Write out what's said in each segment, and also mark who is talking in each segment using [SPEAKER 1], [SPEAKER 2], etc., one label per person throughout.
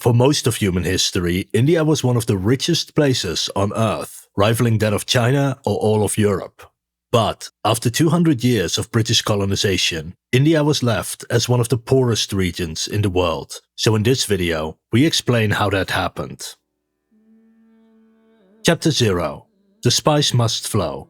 [SPEAKER 1] For most of human history, India was one of the richest places on Earth, rivaling that of China or all of Europe. But after 200 years of British colonization, India was left as one of the poorest regions in the world. So in this video, we explain how that happened. Chapter 0. The spice must flow.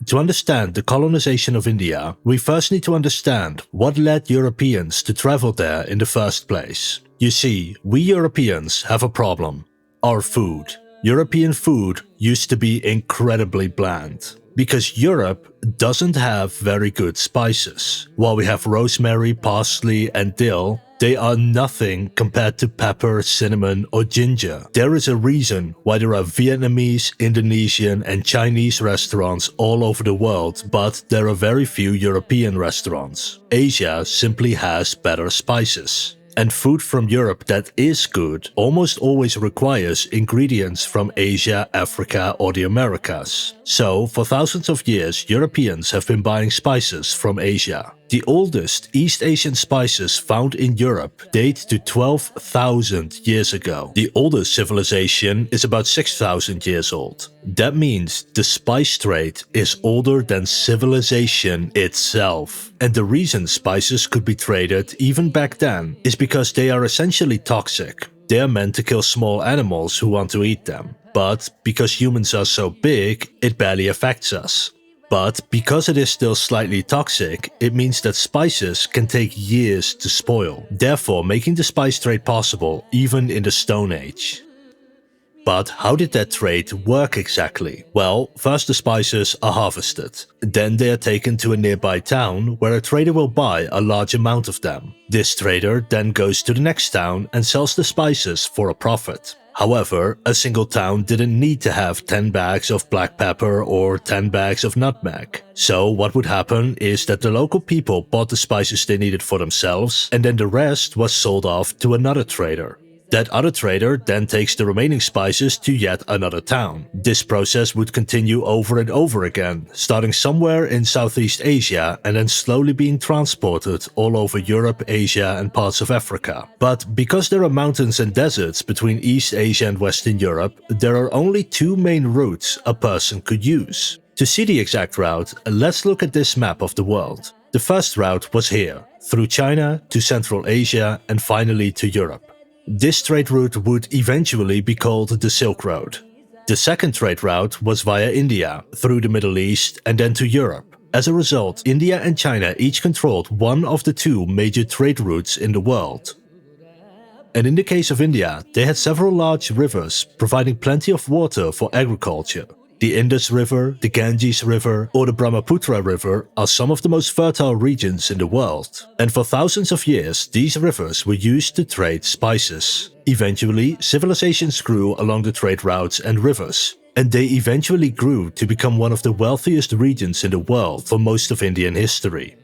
[SPEAKER 1] To understand the colonization of India, we first need to understand what led Europeans to travel there in the first place. You see, we Europeans have a problem. Our food. European food used to be incredibly bland. Because Europe doesn't have very good spices. While we have rosemary, parsley and dill, they are nothing compared to pepper, cinnamon or ginger. There is a reason why there are Vietnamese, Indonesian and Chinese restaurants all over the world, but there are very few European restaurants. Asia simply has better spices. And food from Europe that is good almost always requires ingredients from Asia, Africa or the Americas. So, for thousands of years, Europeans have been buying spices from Asia. The oldest East Asian spices found in Europe date to 12,000 years ago. The oldest civilization is about 6,000 years old. That means the spice trade is older than civilization itself. And the reason spices could be traded even back then is because they are essentially toxic. They are meant to kill small animals who want to eat them. But because humans are so big, it barely affects us. But because it is still slightly toxic, it means that spices can take years to spoil, therefore making the spice trade possible even in the Stone Age. But how did that trade work exactly? Well, first the spices are harvested. Then they are taken to a nearby town where a trader will buy a large amount of them. This trader then goes to the next town and sells the spices for a profit. However, a single town didn't need to have 10 bags of black pepper or 10 bags of nutmeg. So what would happen is that the local people bought the spices they needed for themselves and then the rest was sold off to another trader. That other trader then takes the remaining spices to yet another town. This process would continue over and over again, starting somewhere in Southeast Asia and then slowly being transported all over Europe, Asia and parts of Africa. But because there are mountains and deserts between East Asia and Western Europe, there are only two main routes a person could use. To see the exact route, let's look at this map of the world. The first route was here, through China to Central Asia and finally to Europe. This trade route would eventually be called the Silk Road. The second trade route was via India, through the Middle East and then to Europe. As a result, India and China each controlled one of the two major trade routes in the world. And in the case of India, they had several large rivers providing plenty of water for agriculture. The Indus River, the Ganges River or the Brahmaputra River are some of the most fertile regions in the world. And for thousands of years, these rivers were used to trade spices. Eventually, civilizations grew along the trade routes and rivers. And they eventually grew to become one of the wealthiest regions in the world for most of Indian history.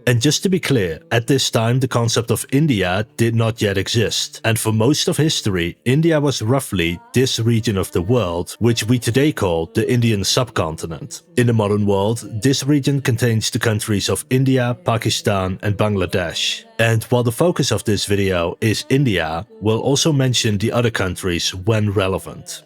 [SPEAKER 1] And just to be clear, at this time the concept of India did not yet exist, and for most of history, India was roughly this region of the world, which we today call the Indian subcontinent. In the modern world, this region contains the countries of India, Pakistan and Bangladesh. And while the focus of this video is India, we'll also mention the other countries when relevant.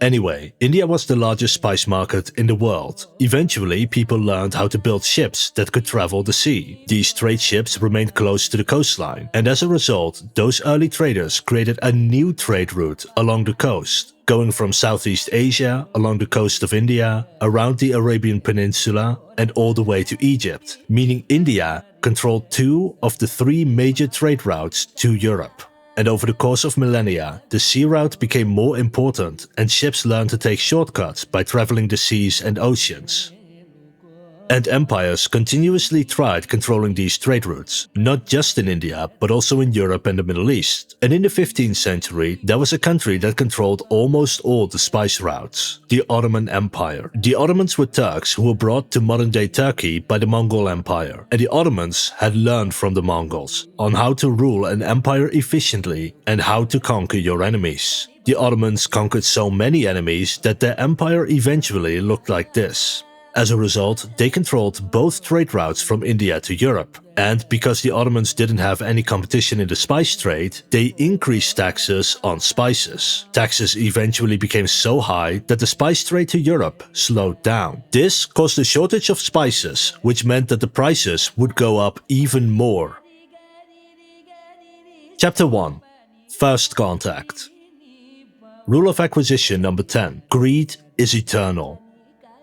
[SPEAKER 1] Anyway, India was the largest spice market in the world. Eventually, people learned how to build ships that could travel the sea. These trade ships remained close to the coastline, and as a result, those early traders created a new trade route along the coast, going from Southeast Asia, along the coast of India, around the Arabian Peninsula, and all the way to Egypt, meaning India controlled two of the three major trade routes to Europe. And over the course of millennia, the sea route became more important and ships learned to take shortcuts by traveling the seas and oceans. And empires continuously tried controlling these trade routes, not just in India, but also in Europe and the Middle East. And in the 15th century, there was a country that controlled almost all the spice routes, the Ottoman Empire. The Ottomans were Turks who were brought to modern-day Turkey by the Mughal Empire, and the Ottomans had learned from the Mongols on how to rule an empire efficiently and how to conquer your enemies. The Ottomans conquered so many enemies that their empire eventually looked like this. As a result, they controlled both trade routes from India to Europe. And because the Ottomans didn't have any competition in the spice trade, they increased taxes on spices. Taxes eventually became so high that the spice trade to Europe slowed down. This caused a shortage of spices, which meant that the prices would go up even more. Chapter 1. First Contact. Rule of acquisition number 10. Greed is eternal.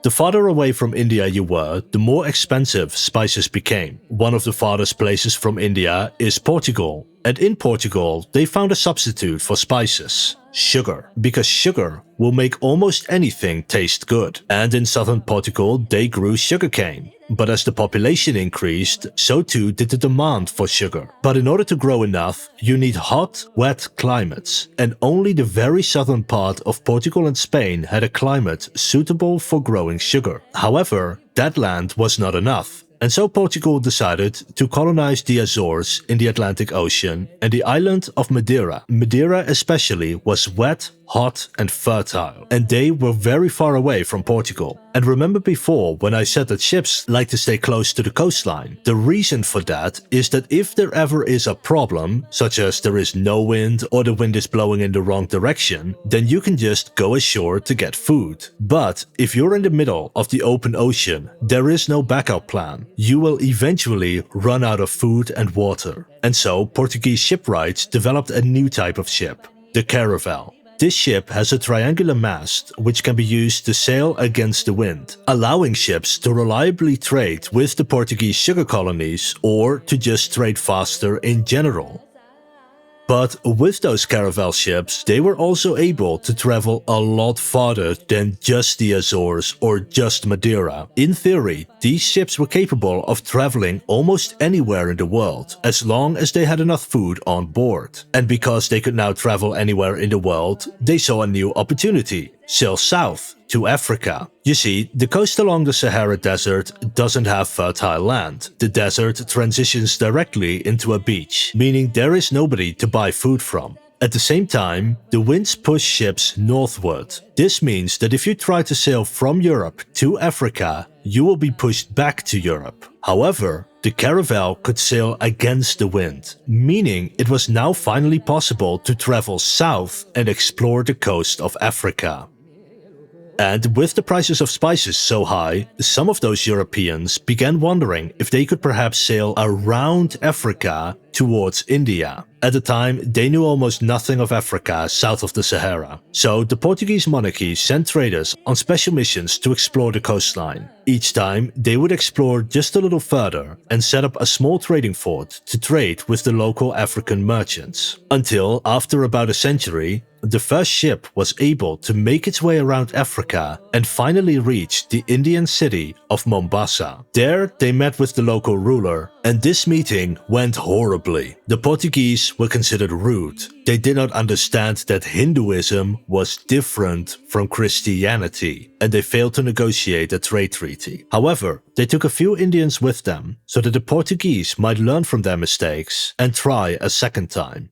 [SPEAKER 1] The farther away from India you were, the more expensive spices became. One of the farthest places from India is Portugal, and in Portugal they found a substitute for spices: sugar, because sugar will make almost anything taste good. And in southern Portugal they grew sugarcane. But as the population increased, so too did the demand for sugar. But in order to grow enough, you need hot, wet climates, and only the very southern part of Portugal and Spain had a climate suitable for growing sugar. However, that land was not enough. And so Portugal decided to colonize the Azores in the Atlantic Ocean and the island of Madeira. Madeira especially was wet, hot and fertile, and they were very far away from Portugal. And remember before when I said that ships like to stay close to the coastline? The reason for that is that if there ever is a problem, such as there is no wind or the wind is blowing in the wrong direction, then you can just go ashore to get food. But if you're in the middle of the open ocean, there is no backup plan. You will eventually run out of food and water. And so Portuguese shipwrights developed a new type of ship, the caravel. This ship has a triangular mast which can be used to sail against the wind, allowing ships to reliably trade with the Portuguese sugar colonies or to just trade faster in general. But with those caravel ships, they were also able to travel a lot farther than just the Azores or just Madeira. In theory, these ships were capable of traveling almost anywhere in the world, as long as they had enough food on board. And because they could now travel anywhere in the world, they saw a new opportunity: sail south to Africa. You see, the coast along the Sahara Desert doesn't have fertile land. The desert transitions directly into a beach, meaning there is nobody to buy food from. At the same time, the winds push ships northward. This means that if you try to sail from Europe to Africa, you will be pushed back to Europe. However, the caravel could sail against the wind, meaning it was now finally possible to travel south and explore the coast of Africa. And with the prices of spices so high, some of those Europeans began wondering if they could perhaps sail around Africa towards India. At the time, they knew almost nothing of Africa south of the Sahara. So the Portuguese monarchy sent traders on special missions to explore the coastline. Each time, they would explore just a little further and set up a small trading fort to trade with the local African merchants. Until, after about a century, the first ship was able to make its way around Africa and finally reach the Indian city of Mombasa. There, they met with the local ruler, and this meeting went horribly. The Portuguese were considered rude. They did not understand that Hinduism was different from Christianity, and they failed to negotiate a trade treaty. However, they took a few Indians with them so that the Portuguese might learn from their mistakes and try a second time.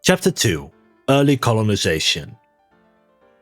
[SPEAKER 1] Chapter 2. Early Colonization.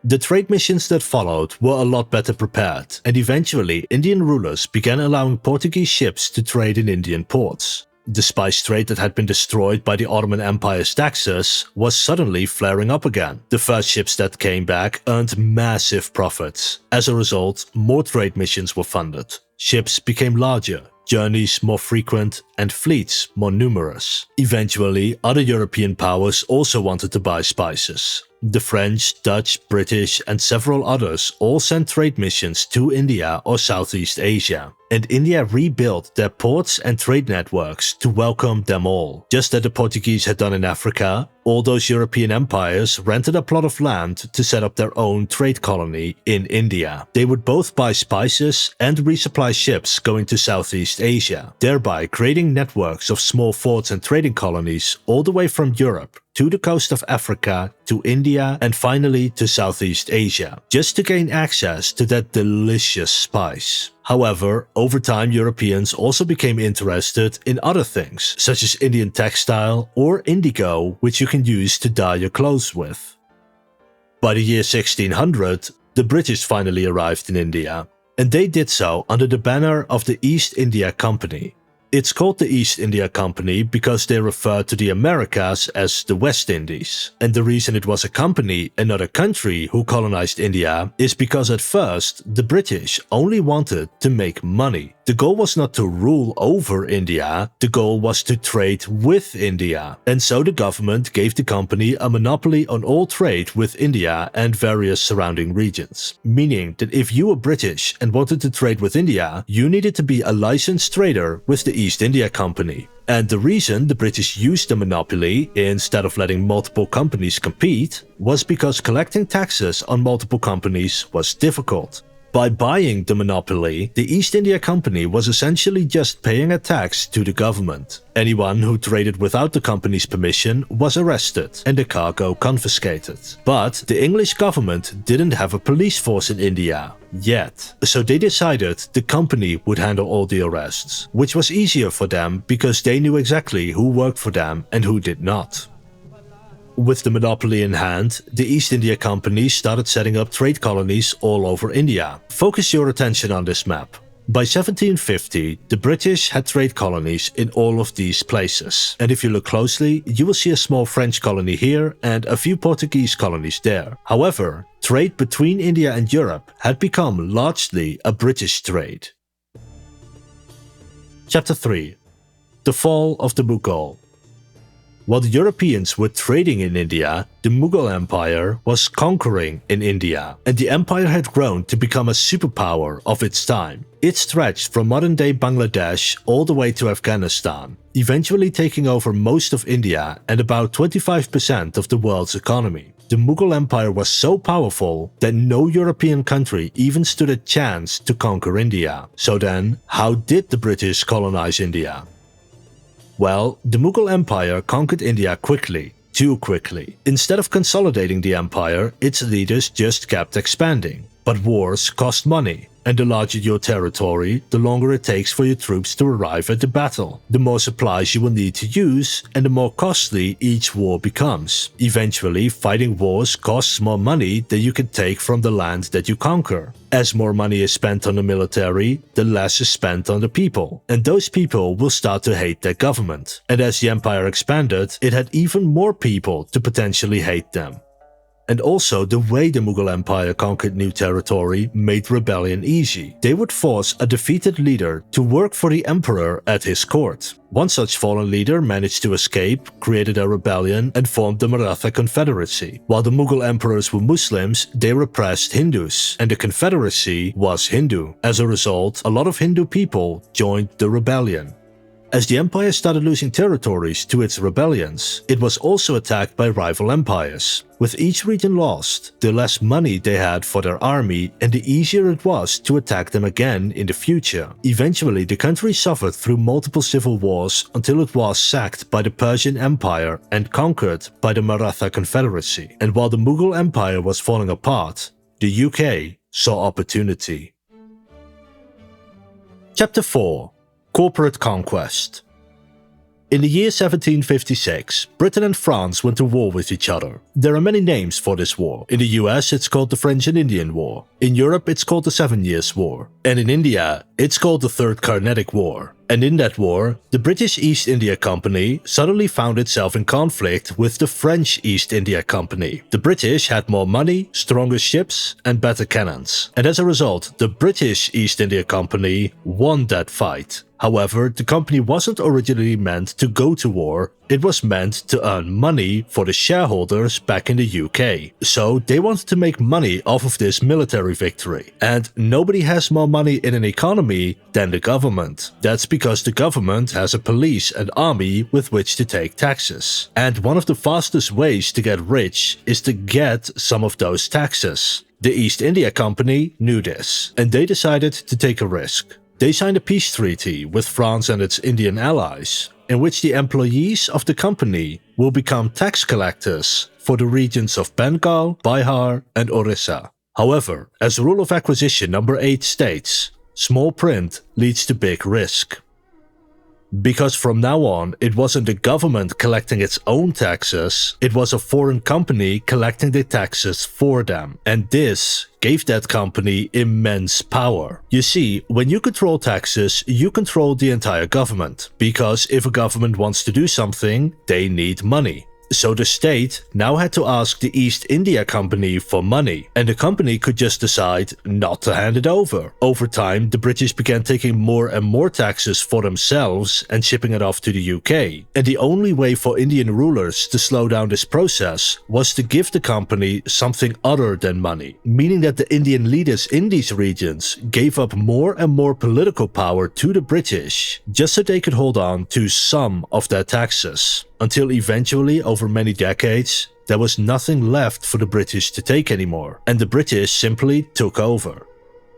[SPEAKER 1] The trade missions that followed were a lot better prepared, and eventually Indian rulers began allowing Portuguese ships to trade in Indian ports. The spice trade that had been destroyed by the Ottoman Empire's taxes was suddenly flaring up again. The first ships that came back earned massive profits. As a result, more trade missions were funded. Ships became larger, journeys more frequent, and fleets more numerous. Eventually, other European powers also wanted to buy spices. The French, Dutch, British, and several others all sent trade missions to India or Southeast Asia. And India rebuilt their ports and trade networks to welcome them all. Just as the Portuguese had done in Africa, all those European empires rented a plot of land to set up their own trade colony in India. They would both buy spices and resupply ships going to Southeast Asia, thereby creating networks of small forts and trading colonies all the way from Europe to the coast of Africa, to India, and finally to Southeast Asia, just to gain access to that delicious spice. However, over time Europeans also became interested in other things, such as Indian textile or indigo, which you can use to dye your clothes with. By the year 1600, the British finally arrived in India, and they did so under the banner of the East India Company. It's called the East India Company because they refer to the Americas as the West Indies. And the reason it was a company and not a country who colonized India is because at first the British only wanted to make money. The goal was not to rule over India, the goal was to trade with India. And so the government gave the company a monopoly on all trade with India and various surrounding regions. Meaning that if you were British and wanted to trade with India, you needed to be a licensed trader with the East India Company. And the reason the British used the monopoly instead of letting multiple companies compete was because collecting taxes on multiple companies was difficult. By buying the monopoly, the East India Company was essentially just paying a tax to the government. Anyone who traded without the company's permission was arrested and the cargo confiscated. But the English government didn't have a police force in India yet, so they decided the company would handle all the arrests, which was easier for them because they knew exactly who worked for them and who did not. With the monopoly in hand, the East India Company started setting up trade colonies all over India. Focus your attention on this map. By 1750, the British had trade colonies in all of these places. And if you look closely, you will see a small French colony here and a few Portuguese colonies there. However, trade between India and Europe had become largely a British trade. Chapter 3. The Fall of the Mughal. While the Europeans were trading in India, the Mughal Empire was conquering in India, and the empire had grown to become a superpower of its time. It stretched from modern-day Bangladesh all the way to Afghanistan, eventually taking over most of India and about 25% of the world's economy. The Mughal Empire was so powerful that no European country even stood a chance to conquer India. So then, how did the British colonize India? Well, the Mughal Empire conquered India quickly, too quickly. Instead of consolidating the empire, its leaders just kept expanding. But wars cost money, and the larger your territory, the longer it takes for your troops to arrive at the battle. The more supplies you will need to use, and the more costly each war becomes. Eventually, fighting wars costs more money than you can take from the land that you conquer. As more money is spent on the military, the less is spent on the people, and those people will start to hate their government. And as the empire expanded, it had even more people to potentially hate them. And also, the way the Mughal Empire conquered new territory made rebellion easy. They would force a defeated leader to work for the emperor at his court. One such fallen leader managed to escape, created a rebellion, and formed the Maratha Confederacy. While the Mughal emperors were Muslims, they repressed Hindus, and the Confederacy was Hindu. As a result, a lot of Hindu people joined the rebellion. As the empire started losing territories to its rebellions, it was also attacked by rival empires. With each region lost, the less money they had for their army and the easier it was to attack them again in the future. Eventually, the country suffered through multiple civil wars until it was sacked by the Persian Empire and conquered by the Maratha Confederacy. And while the Mughal Empire was falling apart, the UK saw opportunity. Chapter 4. Corporate Conquest. In the year 1756, Britain and France went to war with each other. There are many names for this war. In the US, it's called the French and Indian War. In Europe, it's called the 7 Years' War. And in India, it's called the Third Carnatic War. And in that war, the British East India Company suddenly found itself in conflict with the French East India Company. The British had more money, stronger ships, and better cannons. And as a result, the British East India Company won that fight. However, the company wasn't originally meant to go to war, it was meant to earn money for the shareholders back in the UK. So they wanted to make money off of this military victory. And nobody has more money in an economy than the government. That's because the government has a police and army with which to take taxes. And one of the fastest ways to get rich is to get some of those taxes. The East India Company knew this, and they decided to take a risk. They signed a peace treaty with France and its Indian allies, in which the employees of the company will become tax collectors for the regions of Bengal, Bihar, and Orissa. However, as rule of acquisition number 8 states, small print leads to big risk. Because from now on, it wasn't the government collecting its own taxes, it was a foreign company collecting the taxes for them. And this gave that company immense power. You see, when you control taxes, you control the entire government. Because if a government wants to do something, they need money. So the state now had to ask the East India Company for money, and the company could just decide not to hand it over. Over time, the British began taking more and more taxes for themselves and shipping it off to the UK. And the only way for Indian rulers to slow down this process was to give the company something other than money, meaning that the Indian leaders in these regions gave up more and more political power to the British just so they could hold on to some of their taxes. Until eventually, over many decades, there was nothing left for the British to take anymore, and the British simply took over.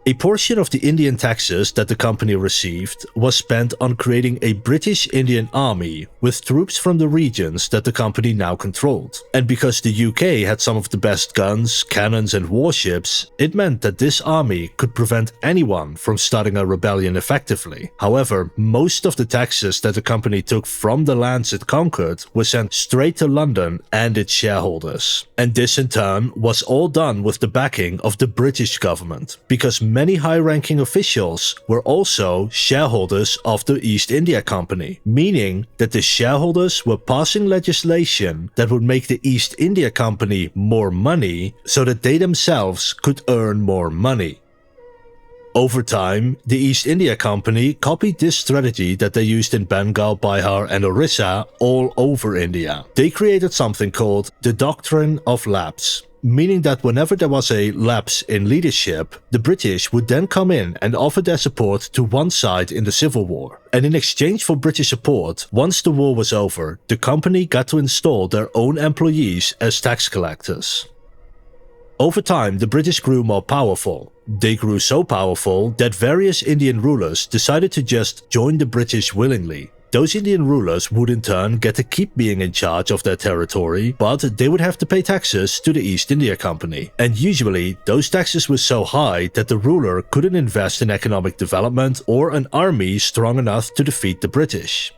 [SPEAKER 1] A portion of the Indian taxes that the company received was spent on creating a British Indian army with troops from the regions that the company now controlled. And because the UK had some of the best guns, cannons and warships, it meant that this army could prevent anyone from starting a rebellion effectively. However, most of the taxes that the company took from the lands it conquered were sent straight to London and its shareholders. And this in turn was all done with the backing of the British government, because many high-ranking officials were also shareholders of the East India Company, meaning that the shareholders were passing legislation that would make the East India Company more money so that they themselves could earn more money. Over time, the East India Company copied this strategy that they used in Bengal, Bihar and Orissa all over India. They created something called the Doctrine of Lapse, meaning that whenever there was a lapse in leadership, the British would then come in and offer their support to one side in the Civil War. And in exchange for British support, once the war was over, the company got to install their own employees as tax collectors. Over time, the British grew more powerful. They grew so powerful that various Indian rulers decided to just join the British willingly. Those Indian rulers would in turn get to keep being in charge of their territory, but they would have to pay taxes to the East India Company. And usually, those taxes were so high that the ruler couldn't invest in economic development or an army strong enough to defeat the British.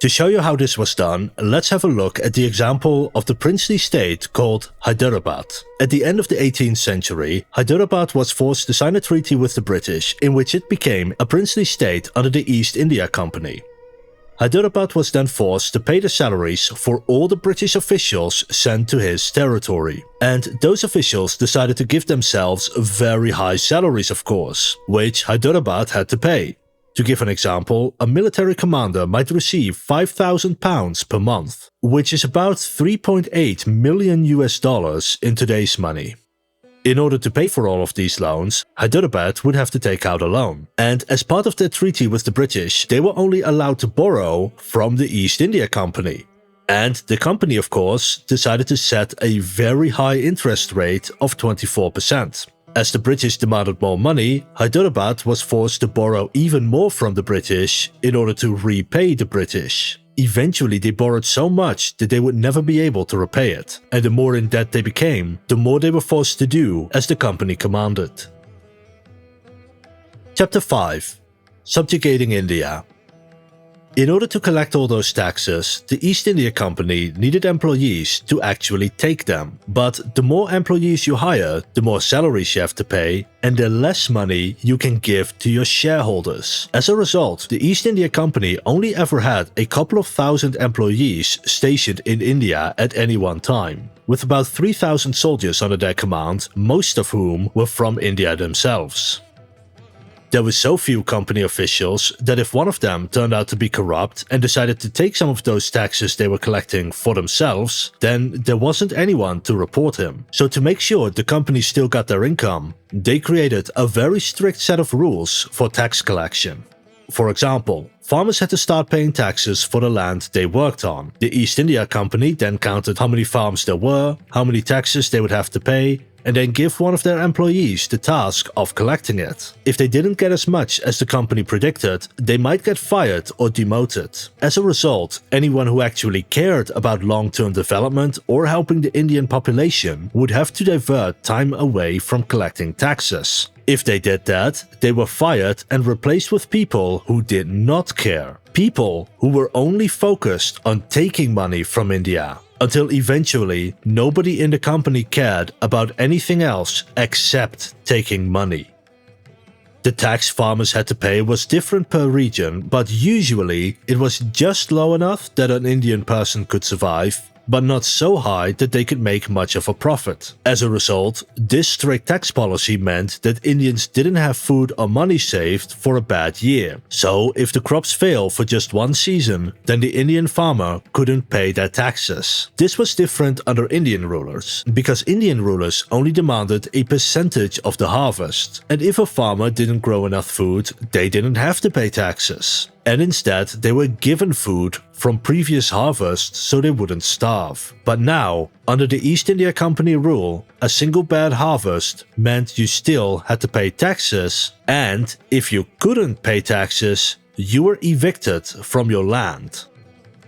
[SPEAKER 1] To show you how this was done, let's have a look at the example of the princely state called Hyderabad. At the end of the 18th century, Hyderabad was forced to sign a treaty with the British in which it became a princely state under the East India Company. Hyderabad was then forced to pay the salaries for all the British officials sent to his territory. And those officials decided to give themselves very high salaries, of course, which Hyderabad had to pay. To give an example, a military commander might receive £5,000 per month, which is about 3.8 million US dollars in today's money. In order to pay for all of these loans, Hyderabad would have to take out a loan. And as part of their treaty with the British, they were only allowed to borrow from the East India Company. And the company, of course, decided to set a very high interest rate of 24%. As the British demanded more money, Hyderabad was forced to borrow even more from the British in order to repay the British. Eventually, they borrowed so much that they would never be able to repay it, and the more in debt they became, the more they were forced to do as the company commanded. Chapter 5. Subjugating India. In order to collect all those taxes, the East India Company needed employees to actually take them. But the more employees you hire, the more salaries you have to pay, and the less money you can give to your shareholders. As a result, the East India Company only ever had a couple of thousand employees stationed in India at any one time, with about 3,000 soldiers under their command, most of whom were from India themselves. There were so few company officials that if one of them turned out to be corrupt and decided to take some of those taxes they were collecting for themselves, then there wasn't anyone to report him. So to make sure the company still got their income, they created a very strict set of rules for tax collection. For example, farmers had to start paying taxes for the land they worked on. The East India Company then counted how many farms there were, how many taxes they would have to pay, and then give one of their employees the task of collecting it. If they didn't get as much as the company predicted, they might get fired or demoted. As a result, anyone who actually cared about long-term development or helping the Indian population would have to divert time away from collecting taxes. If they did that, they were fired and replaced with people who did not care. People who were only focused on taking money from India. Until eventually, nobody in the company cared about anything else except taking money. The tax farmers had to pay was different per region, but usually it was just low enough that an Indian person could survive, but not so high that they could make much of a profit. As a result, this strict tax policy meant that Indians didn't have food or money saved for a bad year. So if the crops fail for just one season, then the Indian farmer couldn't pay their taxes. This was different under Indian rulers, because Indian rulers only demanded a percentage of the harvest, and if a farmer didn't grow enough food, they didn't have to pay taxes. And instead, they were given food from previous harvests so they wouldn't starve. But now, under the East India Company rule, a single bad harvest meant you still had to pay taxes, and if you couldn't pay taxes, you were evicted from your land,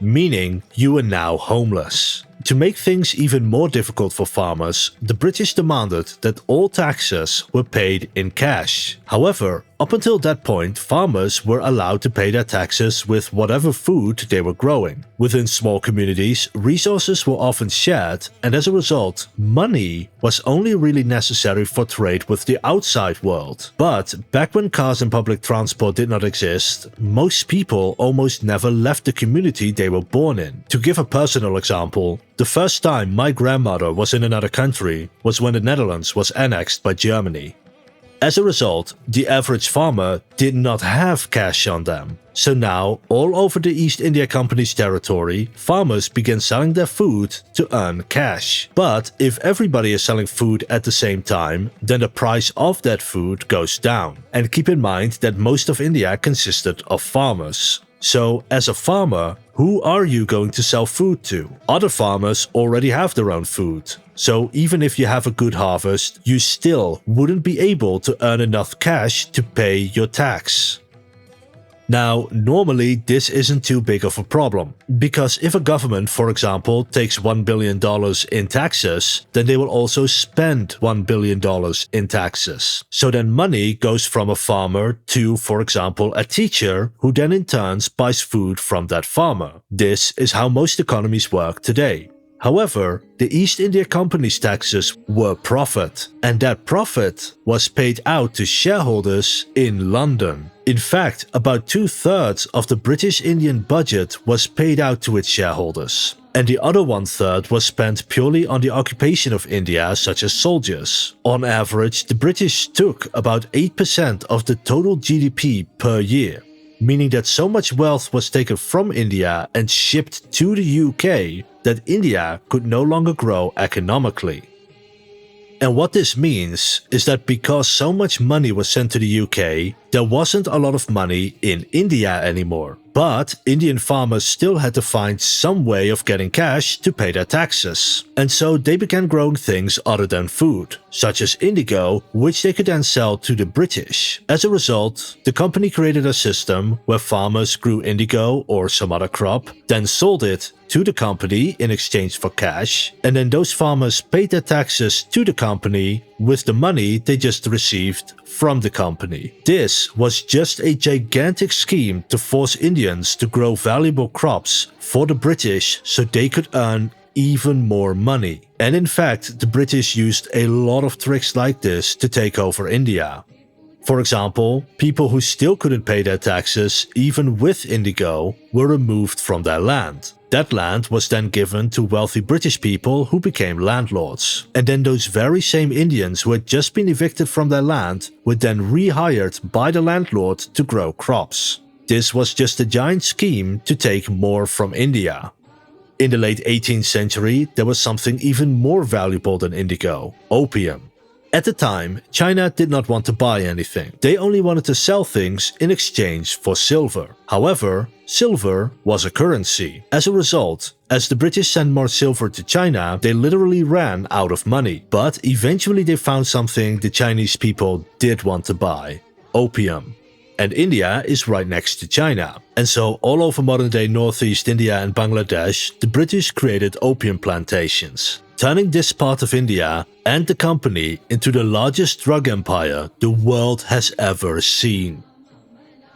[SPEAKER 1] meaning you were now homeless. To make things even more difficult for farmers, the British demanded that all taxes were paid in cash. However, up until that point, farmers were allowed to pay their taxes with whatever food they were growing. Within small communities, resources were often shared, and as a result, money was only really necessary for trade with the outside world. But back when cars and public transport did not exist, most people almost never left the community they were born in. To give a personal example, the first time my grandmother was in another country was when the Netherlands was annexed by Germany. As a result, the average farmer did not have cash on them. So now, all over the East India Company's territory, farmers began selling their food to earn cash. But if everybody is selling food at the same time, then the price of that food goes down. And keep in mind that most of India consisted of farmers. So, as a farmer, who are you going to sell food to? Other farmers already have their own food. So even if you have a good harvest, you still wouldn't be able to earn enough cash to pay your tax. Now, normally this isn't too big of a problem, because if a government, for example, takes $1 billion in taxes, then they will also spend $1 billion in taxes. So then money goes from a farmer to, for example, a teacher, who then in turn buys food from that farmer. This is how most economies work today. However, the East India Company's taxes were profit, and that profit was paid out to shareholders in London. In fact, about 2/3 of the British Indian budget was paid out to its shareholders, and the other 1/3 was spent purely on the occupation of India, such as soldiers. On average, the British took about 8% of the total GDP per year, meaning that so much wealth was taken from India and shipped to the UK that India could no longer grow economically. And what this means is that because so much money was sent to the UK, there wasn't a lot of money in India anymore. But Indian farmers still had to find some way of getting cash to pay their taxes. And so they began growing things other than food, such as indigo, which they could then sell to the British. As a result, the company created a system where farmers grew indigo or some other crop, then sold it to the company in exchange for cash, and then those farmers paid their taxes to the company with the money they just received from the company. This was just a gigantic scheme to force Indians to grow valuable crops for the British so they could earn even more money. And in fact, the British used a lot of tricks like this to take over India. For example, people who still couldn't pay their taxes, even with indigo, were removed from their land. That land was then given to wealthy British people who became landlords. And then those very same Indians who had just been evicted from their land were then rehired by the landlord to grow crops. This was just a giant scheme to take more from India. In the late 18th century, there was something even more valuable than indigo: opium. At the time, China did not want to buy anything. They only wanted to sell things in exchange for silver. However, silver was a currency. As a result, as the British sent more silver to China, they literally ran out of money. But eventually they found something the Chinese people did want to buy: opium. And India is right next to China. And so all over modern-day Northeast India and Bangladesh, the British created opium plantations, turning this part of India and the company into the largest drug empire the world has ever seen.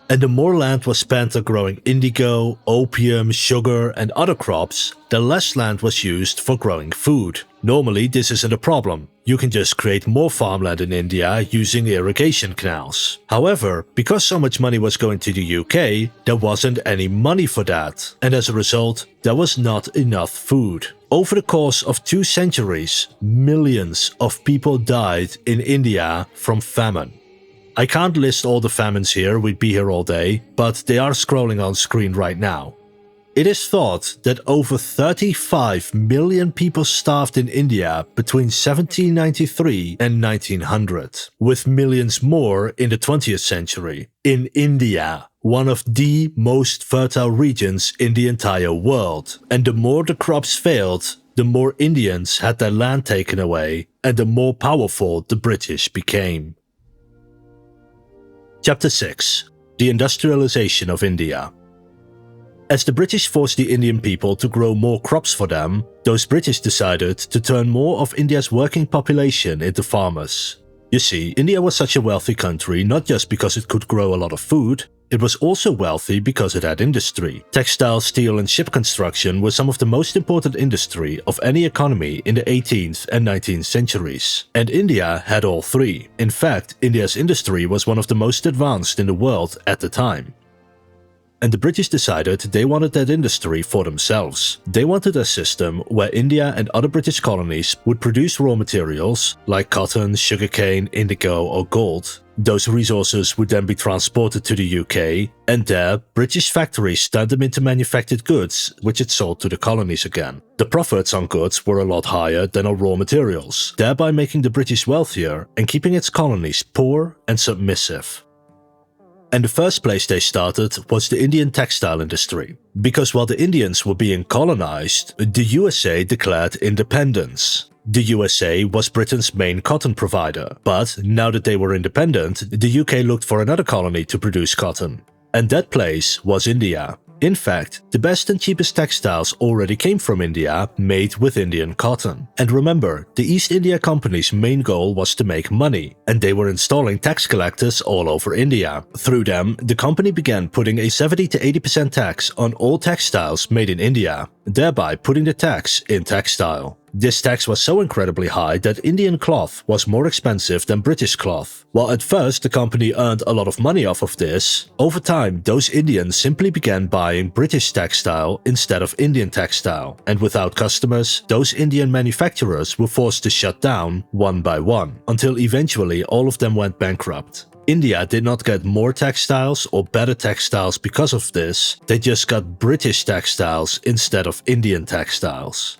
[SPEAKER 1] And the more land was spent on growing indigo, opium, sugar and other crops, the less land was used for growing food. Normally this isn't a problem. You can just create more farmland in India using irrigation canals. However, because so much money was going to the UK, there wasn't any money for that. And as a result, there was not enough food. Over the course of 2 centuries, millions of people died in India from famine. I can't list all the famines here, we'd be here all day, but they are scrolling on screen right now. It is thought that over 35 million people starved in India between 1793 and 1900, with millions more in the 20th century. In India, one of the most fertile regions in the entire world. And the more the crops failed, the more Indians had their land taken away, and the more powerful the British became. Chapter 6: The Industrialization of India. As the British forced the Indian people to grow more crops for them, those British decided to turn more of India's working population into farmers. You see, India was such a wealthy country not just because it could grow a lot of food, it was also wealthy because it had industry. Textile, steel and ship construction were some of the most important industry of any economy in the 18th and 19th centuries. And India had all three. In fact, India's industry was one of the most advanced in the world at the time. And the British decided they wanted that industry for themselves. They wanted a system where India and other British colonies would produce raw materials like cotton, sugarcane, indigo or gold. Those resources would then be transported to the UK, and there, British factories turned them into manufactured goods, which it sold to the colonies again. The profits on goods were a lot higher than on raw materials, thereby making the British wealthier and keeping its colonies poor and submissive. And the first place they started was the Indian textile industry. Because while the Indians were being colonized, the USA declared independence. The USA was Britain's main cotton provider, but now that they were independent, the UK looked for another colony to produce cotton. And that place was India. In fact, the best and cheapest textiles already came from India, made with Indian cotton. And remember, the East India Company's main goal was to make money, and they were installing tax collectors all over India. Through them, the company began putting a 70 to 80% tax on all textiles made in India, thereby putting the tax in textile. This tax was so incredibly high that Indian cloth was more expensive than British cloth. While at first the company earned a lot of money off of this, over time those Indians simply began buying British textile instead of Indian textile, and without customers, those Indian manufacturers were forced to shut down one by one, until eventually all of them went bankrupt. India did not get more textiles or better textiles because of this, they just got British textiles instead of Indian textiles.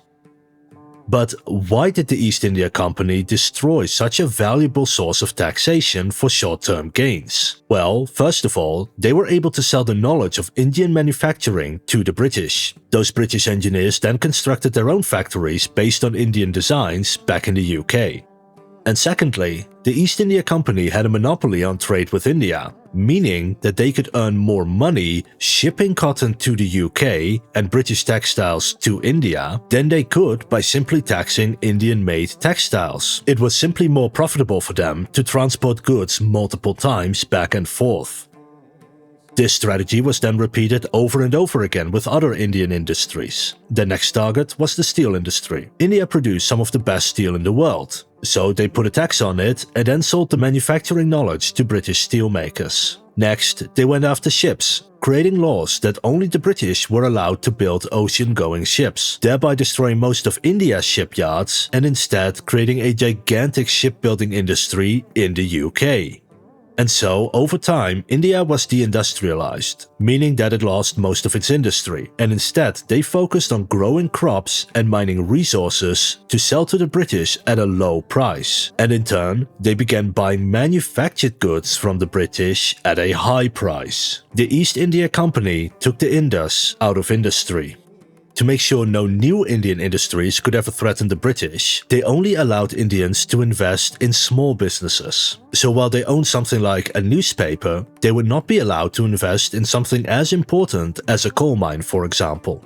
[SPEAKER 1] But why did the East India Company destroy such a valuable source of taxation for short-term gains? Well, first of all, they were able to sell the knowledge of Indian manufacturing to the British. Those British engineers then constructed their own factories based on Indian designs back in the UK. And secondly, the East India Company had a monopoly on trade with India, meaning that they could earn more money shipping cotton to the UK and British textiles to India than they could by simply taxing Indian-made textiles. It was simply more profitable for them to transport goods multiple times back and forth. This strategy was then repeated over and over again with other Indian industries. The next target was the steel industry. India produced some of the best steel in the world, so they put a tax on it and then sold the manufacturing knowledge to British steelmakers. Next, they went after ships, creating laws that only the British were allowed to build ocean-going ships, thereby destroying most of India's shipyards and instead creating a gigantic shipbuilding industry in the UK. And so, over time, India was deindustrialized, meaning that it lost most of its industry, and instead they focused on growing crops and mining resources to sell to the British at a low price. And in turn, they began buying manufactured goods from the British at a high price. The East India Company took the Indus out of industry. To make sure no new Indian industries could ever threaten the British, they only allowed Indians to invest in small businesses. So while they owned something like a newspaper, they would not be allowed to invest in something as important as a coal mine, for example.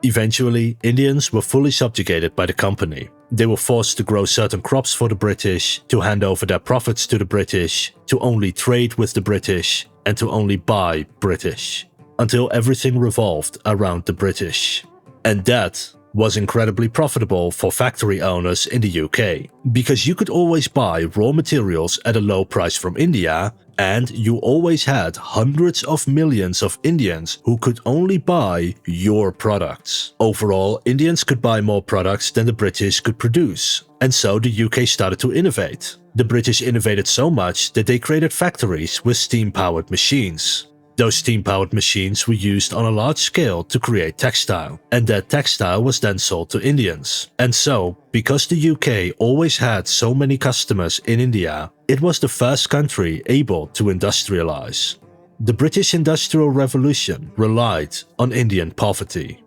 [SPEAKER 1] Eventually, Indians were fully subjugated by the company. They were forced to grow certain crops for the British, to hand over their profits to the British, to only trade with the British, and to only buy British, until everything revolved around the British. And that was incredibly profitable for factory owners in the UK, because you could always buy raw materials at a low price from India, and you always had hundreds of millions of Indians who could only buy your products. Overall, Indians could buy more products than the British could produce, and so the UK started to innovate. The British innovated so much that they created factories with steam-powered machines. Those steam-powered machines were used on a large scale to create textile, and that textile was then sold to Indians. And so, because the UK always had so many customers in India, it was the first country able to industrialize. The British Industrial Revolution relied on Indian poverty.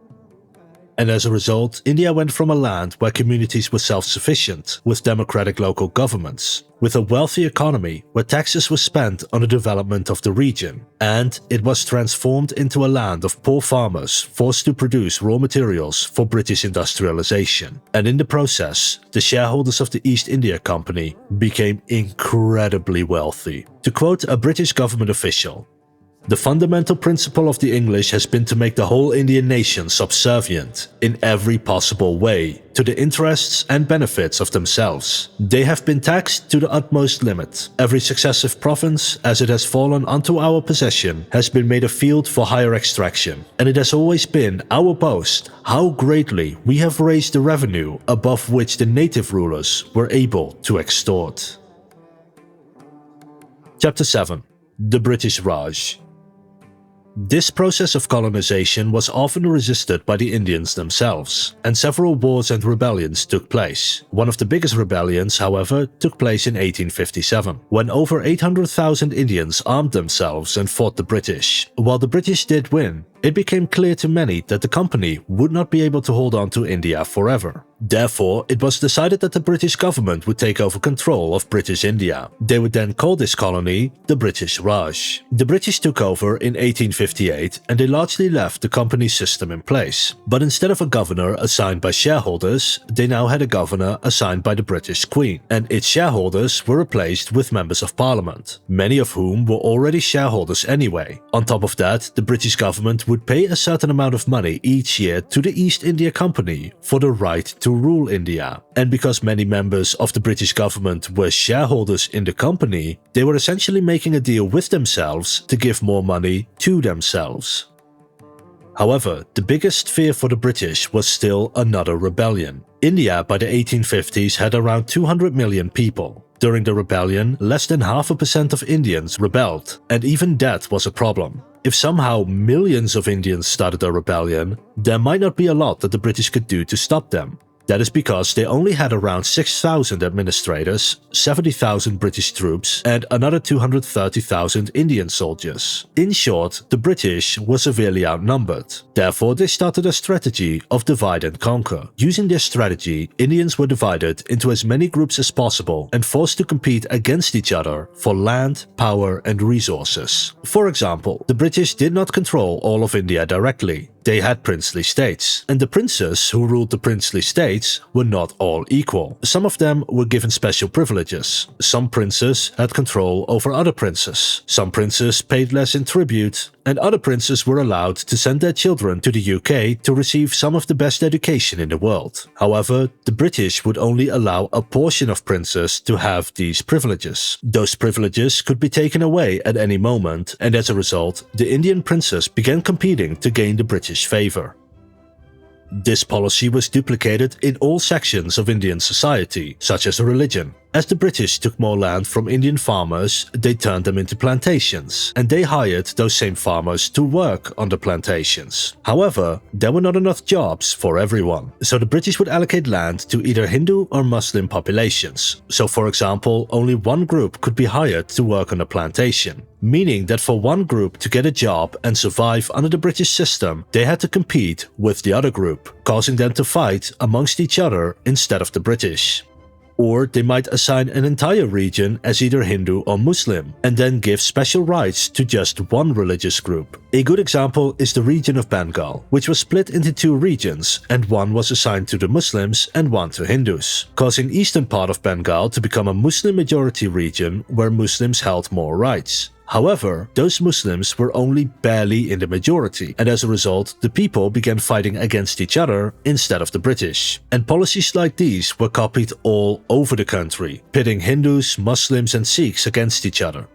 [SPEAKER 1] And as a result, India went from a land where communities were self-sufficient, with democratic local governments, with a wealthy economy where taxes were spent on the development of the region, and it was transformed into a land of poor farmers forced to produce raw materials for British industrialization. And in the process, the shareholders of the East India Company became incredibly wealthy. To quote a British government official, "The fundamental principle of the English has been to make the whole Indian nation subservient, in every possible way, to the interests and benefits of themselves. They have been taxed to the utmost limit. Every successive province, as it has fallen unto our possession, has been made a field for higher extraction, and it has always been our boast how greatly we have raised the revenue above which the native rulers were able to extort." Chapter 7. The British Raj. This process of colonization was often resisted by the Indians themselves, and several wars and rebellions took place. One of the biggest rebellions, however, took place in 1857, when over 800,000 Indians armed themselves and fought the British. While the British did win, it became clear to many that the company would not be able to hold on to India forever. Therefore, it was decided that the British government would take over control of British India. They would then call this colony the British Raj. The British took over in 1858 and they largely left the company system in place. But instead of a governor assigned by shareholders, they now had a governor assigned by the British Queen, and its shareholders were replaced with members of parliament, many of whom were already shareholders anyway. On top of that, the British government would pay a certain amount of money each year to the East India Company for the right to rule India. And because many members of the British government were shareholders in the company, they were essentially making a deal with themselves to give more money to themselves. However, the biggest fear for the British was still another rebellion. India by the 1850s had around 200 million people. During the rebellion, less than 0.5% of Indians rebelled, and even that was a problem. If somehow millions of Indians started a rebellion, there might not be a lot that the British could do to stop them. That is because they only had around 6,000 administrators, 70,000 British troops, and another 230,000 Indian soldiers. In short, the British were severely outnumbered. Therefore, they started a strategy of divide and conquer. Using this strategy, Indians were divided into as many groups as possible and forced to compete against each other for land, power, and resources. For example, the British did not control all of India directly. They had princely states, and the princes who ruled the princely states were not all equal. Some of them were given special privileges. Some princes had control over other princes. Some princes paid less in tribute, and other princes were allowed to send their children to the UK to receive some of the best education in the world. However, the British would only allow a portion of princes to have these privileges. Those privileges could be taken away at any moment, and as a result, the Indian princes began competing to gain the British favor. This policy was duplicated in all sections of Indian society, such as religion. As the British took more land from Indian farmers, they turned them into plantations, and they hired those same farmers to work on the plantations. However, there were not enough jobs for everyone, so the British would allocate land to either Hindu or Muslim populations. So for example, only one group could be hired to work on a plantation, meaning that for one group to get a job and survive under the British system, they had to compete with the other group, causing them to fight amongst each other instead of the British. Or they might assign an entire region as either Hindu or Muslim, and then give special rights to just one religious group. A good example is the region of Bengal, which was split into two regions, and one was assigned to the Muslims and one to Hindus, causing eastern part of Bengal to become a Muslim-majority region where Muslims held more rights. However, those Muslims were only barely in the majority, and as a result, the people began fighting against each other instead of the British. And policies like these were copied all over the country, pitting Hindus, Muslims and Sikhs against each other.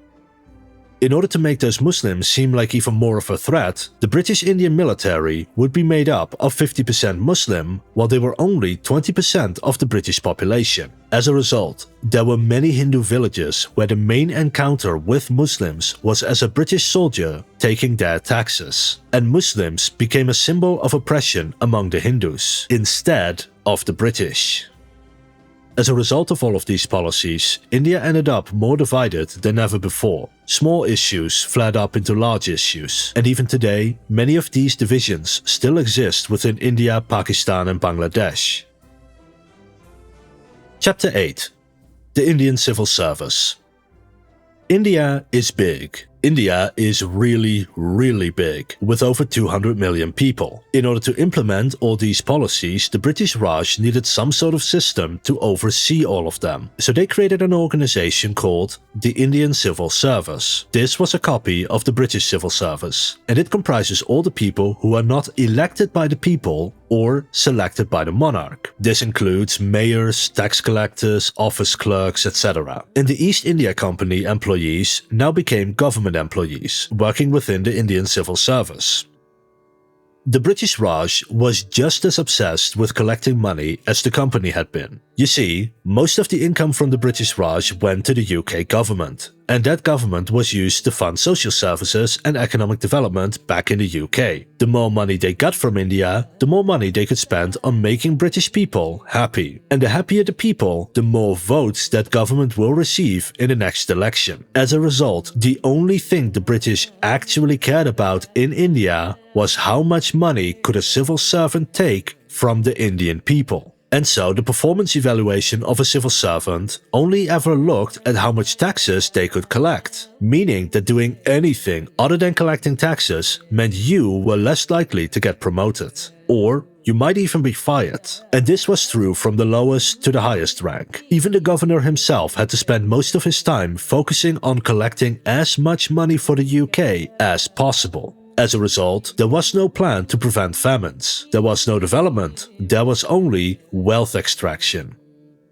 [SPEAKER 1] In order to make those Muslims seem like even more of a threat, the British Indian military would be made up of 50% Muslim, while they were only 20% of the British population. As a result, there were many Hindu villages where the main encounter with Muslims was as a British soldier taking their taxes, and Muslims became a symbol of oppression among the Hindus, instead of the British. As a result of all of these policies, India ended up more divided than ever before. Small issues flared up into large issues, and even today, many of these divisions still exist within India, Pakistan and Bangladesh. Chapter 8. The Indian Civil Service. India is big. India is really big, with over 200 million people. In order to implement all these policies, the British Raj needed some sort of system to oversee all of them. So they created an organization called the Indian Civil Service. This was a copy of the British Civil Service, and it comprises all the people who are not elected by the people or selected by the monarch. This includes mayors, tax collectors, office clerks, etc. And the East India Company employees now became government employees, working within the Indian Civil Service. The British Raj was just as obsessed with collecting money as the company had been. You see, most of the income from the British Raj went to the UK government, and that government was used to fund social services and economic development back in the UK. The more money they got from India, the more money they could spend on making British people happy. And the happier the people, the more votes that government will receive in the next election. As a result, the only thing the British actually cared about in India was how much money could a civil servant take from the Indian people. And so the performance evaluation of a civil servant only ever looked at how much taxes they could collect, meaning that doing anything other than collecting taxes meant you were less likely to get promoted, or you might even be fired. And this was true from the lowest to the highest rank. Even the governor himself had to spend most of his time focusing on collecting as much money for the UK as possible. As a result, there was no plan to prevent famines. There was no development. There was only wealth extraction.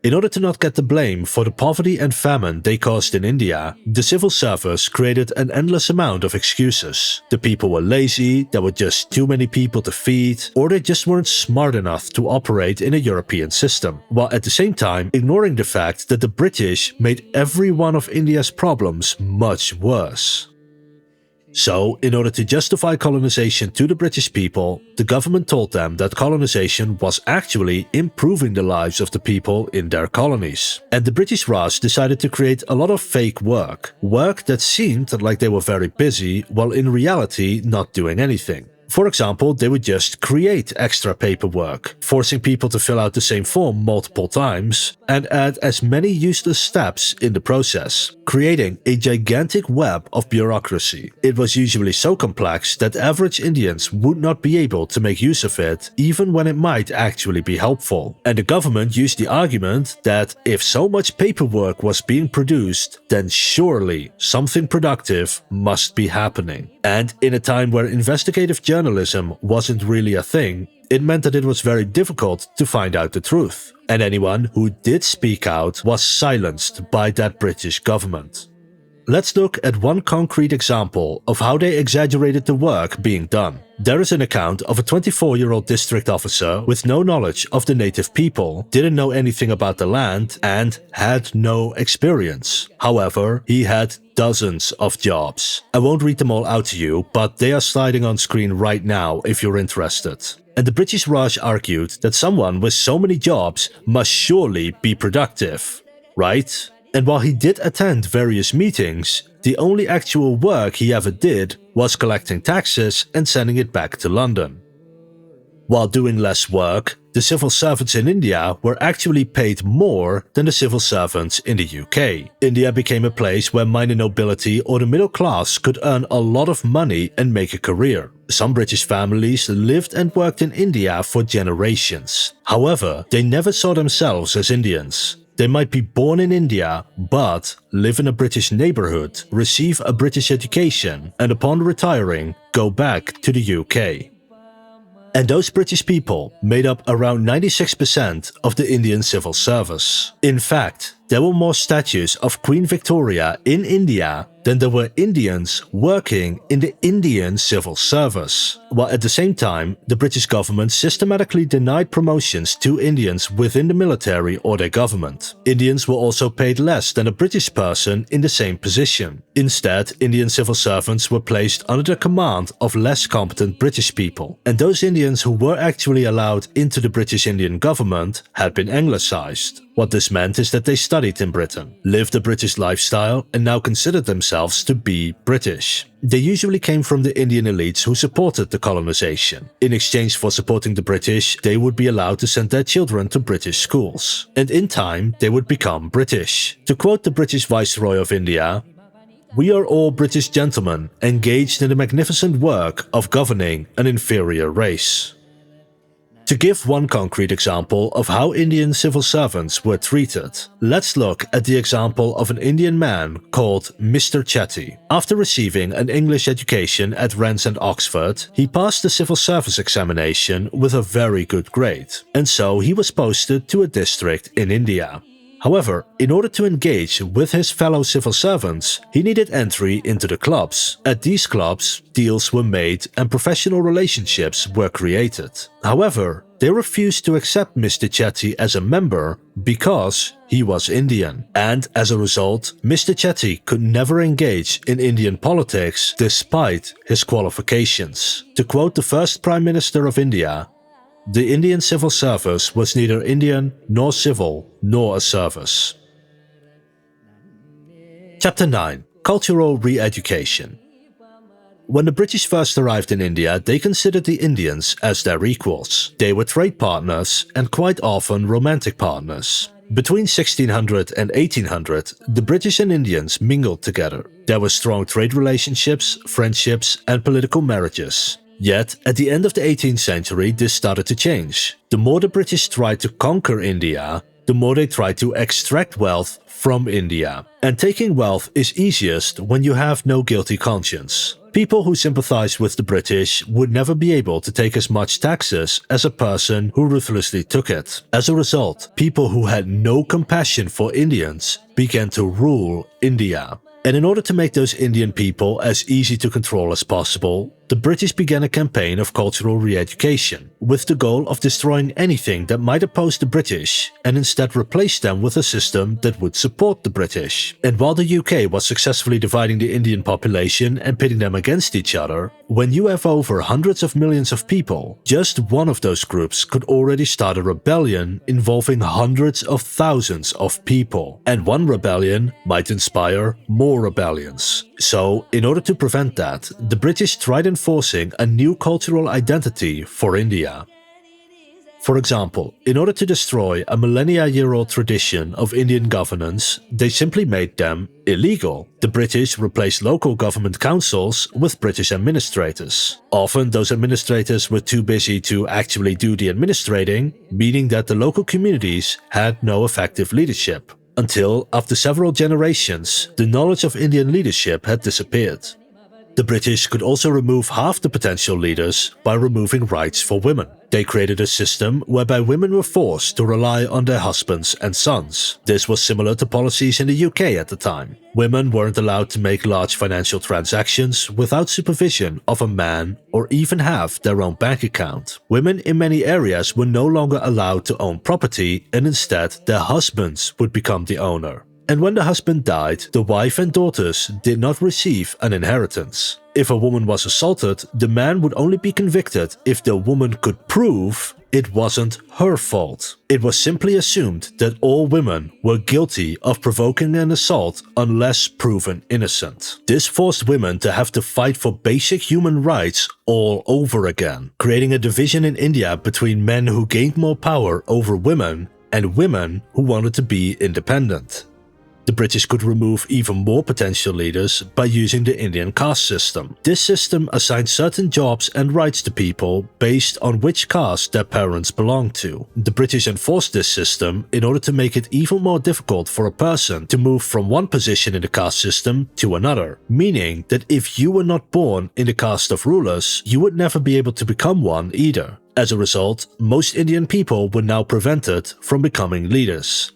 [SPEAKER 1] In order to not get the blame for the poverty and famine they caused in India, the civil service created an endless amount of excuses. The people were lazy, there were just too many people to feed, or they just weren't smart enough to operate in a European system, while at the same time ignoring the fact that the British made every one of India's problems much worse. So, in order to justify colonization to the British people, the government told them that colonization was actually improving the lives of the people in their colonies. And the British Raj decided to create a lot of fake work that seemed like they were very busy, while in reality not doing anything. For example, they would just create extra paperwork, forcing people to fill out the same form multiple times, and add as many useless steps in the process, creating a gigantic web of bureaucracy. It was usually so complex that average Indians would not be able to make use of it, even when it might actually be helpful. And the government used the argument that if so much paperwork was being produced, then surely something productive must be happening. And in a time where investigative journalism wasn't really a thing, it meant that it was very difficult to find out the truth. And anyone who did speak out was silenced by that British government. Let's look at one concrete example of how they exaggerated the work being done. There is an account of a 24-year-old district officer with no knowledge of the native people, didn't know anything about the land, and had no experience. However, he had dozens of jobs. I won't read them all out to you, but they are sliding on screen right now if you're interested. And the British Raj argued that someone with so many jobs must surely be productive, right? And while he did attend various meetings, the only actual work he ever did was collecting taxes and sending it back to London. While doing less work, the civil servants in India were actually paid more than the civil servants in the UK. India became a place where minor nobility or the middle class could earn a lot of money and make a career. Some British families lived and worked in India for generations. However, they never saw themselves as Indians. They might be born in India, but live in a British neighborhood, receive a British education, and upon retiring, go back to the UK. And those British people made up around 96% of the Indian civil service. In fact, there were more statues of Queen Victoria in India than there were Indians working in the Indian civil service. While at the same time, the British government systematically denied promotions to Indians within the military or their government. Indians were also paid less than a British person in the same position. Instead, Indian civil servants were placed under the command of less competent British people. And those Indians who were actually allowed into the British Indian government had been anglicized. What this meant is that they studied in Britain, lived a British lifestyle, and now considered themselves to be British. They usually came from the Indian elites who supported the colonization. In exchange for supporting the British, they would be allowed to send their children to British schools. And in time, they would become British. To quote the British Viceroy of India, "We are all British gentlemen engaged in the magnificent work of governing an inferior race." To give one concrete example of how Indian civil servants were treated, let's look at the example of an Indian man called Mr. Chetty. After receiving an English education at Rennes and Oxford, he passed the civil service examination with a very good grade, and so he was posted to a district in India. However, in order to engage with his fellow civil servants, he needed entry into the clubs. At these clubs, deals were made and professional relationships were created. However, they refused to accept Mr. Chetty as a member because he was Indian. And as a result, Mr. Chetty could never engage in Indian politics despite his qualifications. To quote the first Prime Minister of India, "The Indian civil service was neither Indian nor civil nor a service." Chapter 9. Cultural Re-education. When the British first arrived in India, they considered the Indians as their equals. They were trade partners and quite often romantic partners. Between 1600 and 1800, the British and Indians mingled together. There were strong trade relationships, friendships, and political marriages. Yet, at the end of the 18th century, this started to change. The more the British tried to conquer India, the more they tried to extract wealth from India. And taking wealth is easiest when you have no guilty conscience. People who sympathize with the British would never be able to take as much taxes as a person who ruthlessly took it. As a result, people who had no compassion for Indians began to rule India. And in order to make those Indian people as easy to control as possible, the British began a campaign of cultural re-education, with the goal of destroying anything that might oppose the British and instead replace them with a system that would support the British. And while the UK was successfully dividing the Indian population and pitting them against each other, when you have over hundreds of millions of people, just one of those groups could already start a rebellion involving hundreds of thousands of people. And one rebellion might inspire more rebellions. So, in order to prevent that, the British tried enforcing a new cultural identity for India. For example, in order to destroy a millennia-year-old tradition of Indian governance, they simply made them illegal. The British replaced local government councils with British administrators. Often those administrators were too busy to actually do the administrating, meaning that the local communities had no effective leadership. Until, after several generations, the knowledge of Indian leadership had disappeared. The British could also remove half the potential leaders by removing rights for women. They created a system whereby women were forced to rely on their husbands and sons. This was similar to policies in the UK at the time. Women weren't allowed to make large financial transactions without supervision of a man or even have their own bank account. Women in many areas were no longer allowed to own property, and instead their husbands would become the owner. And when the husband died, the wife and daughters did not receive an inheritance. If a woman was assaulted, the man would only be convicted if the woman could prove it wasn't her fault. It was simply assumed that all women were guilty of provoking an assault unless proven innocent. This forced women to have to fight for basic human rights all over again, creating a division in India between men who gained more power over women and women who wanted to be independent. The British could remove even more potential leaders by using the Indian caste system. This system assigned certain jobs and rights to people based on which caste their parents belonged to. The British enforced this system in order to make it even more difficult for a person to move from one position in the caste system to another, meaning that if you were not born in the caste of rulers, you would never be able to become one either. As a result, most Indian people were now prevented from becoming leaders.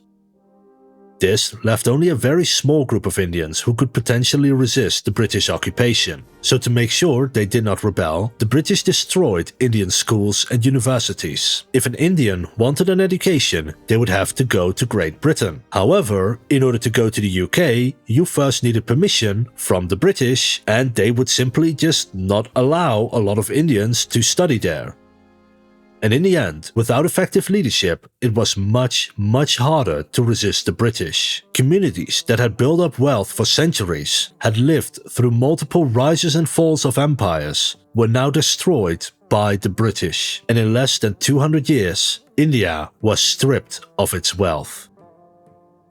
[SPEAKER 1] This left only a very small group of Indians who could potentially resist the British occupation. So to make sure they did not rebel, the British destroyed Indian schools and universities. If an Indian wanted an education, they would have to go to Great Britain. However, in order to go to the UK, you first needed permission from the British, and they would simply just not allow a lot of Indians to study there. And in the end, without effective leadership, it was much harder to resist the British. Communities that had built up wealth for centuries, had lived through multiple rises and falls of empires, were now destroyed by the British. And in less than 200 years, India was stripped of its wealth.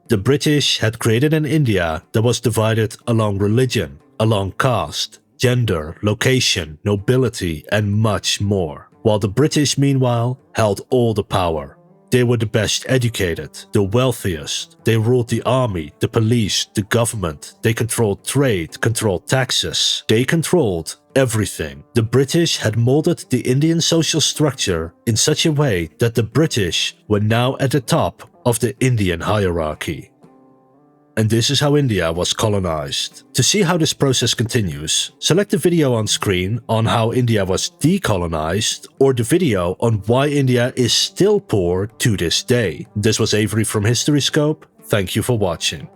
[SPEAKER 1] The British had created an India that was divided along religion, along caste, gender, location, nobility, and much more. While the British, meanwhile, held all the power. They were the best educated, the wealthiest. They ruled the army, the police, the government. They controlled trade, controlled taxes. They controlled everything. The British had molded the Indian social structure in such a way that the British were now at the top of the Indian hierarchy. And this is how India was colonized. To see how this process continues, select the video on screen on how India was decolonized, or the video on why India is still poor to this day. This was Avery from HistoryScope. Thank you for watching.